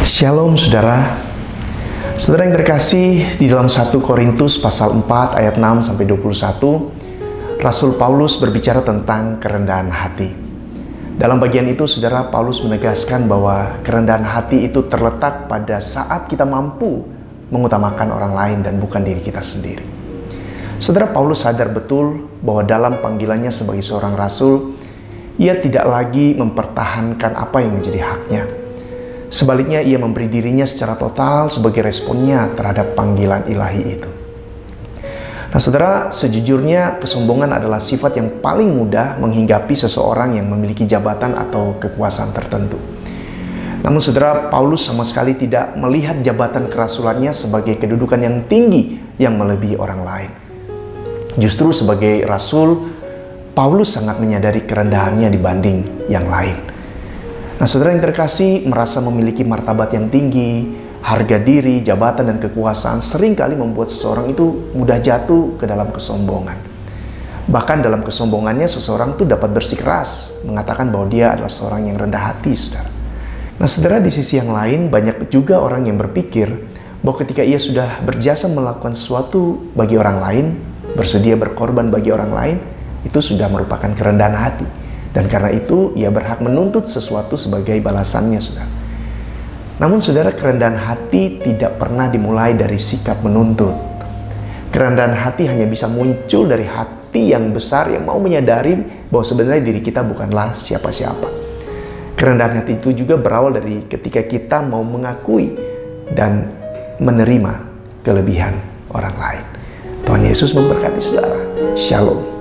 Shalom saudara. Saudara yang terkasih, di dalam 1 Korintus pasal 4 ayat 6 sampai 21, Rasul Paulus berbicara tentang kerendahan hati. Dalam bagian itu saudara, Paulus menegaskan bahwa kerendahan hati itu terletak pada saat kita mampu mengutamakan orang lain dan bukan diri kita sendiri. Saudara, Paulus sadar betul bahwa dalam panggilannya sebagai seorang rasul, ia tidak lagi mempertahankan apa yang menjadi haknya. Sebaliknya, ia memberi dirinya secara total sebagai responnya terhadap panggilan ilahi itu. Nah saudara, sejujurnya kesombongan adalah sifat yang paling mudah menghinggapi seseorang yang memiliki jabatan atau kekuasaan tertentu. Namun saudara, Paulus sama sekali tidak melihat jabatan kerasulannya sebagai kedudukan yang tinggi yang melebihi orang lain. Justru sebagai rasul, Paulus sangat menyadari kerendahannya dibanding yang lain. Nah saudara yang terkasih, merasa memiliki martabat yang tinggi, harga diri, jabatan, dan kekuasaan seringkali membuat seseorang itu mudah jatuh ke dalam kesombongan. Bahkan dalam kesombongannya seseorang itu dapat bersikeras mengatakan bahwa dia adalah seorang yang rendah hati, saudara. Nah saudara, di sisi yang lain banyak juga orang yang berpikir bahwa ketika ia sudah berjasa melakukan sesuatu bagi orang lain, bersedia berkorban bagi orang lain, itu sudah merupakan kerendahan hati. Dan karena itu ia berhak menuntut sesuatu sebagai balasannya, saudara. Namun saudara, kerendahan hati tidak pernah dimulai dari sikap menuntut. Kerendahan hati hanya bisa muncul dari hati yang besar yang mau menyadari bahwa sebenarnya diri kita bukanlah siapa-siapa. Kerendahan hati itu juga berawal dari ketika kita mau mengakui dan menerima kelebihan orang lain. Tuhan Yesus memberkati saudara. Shalom.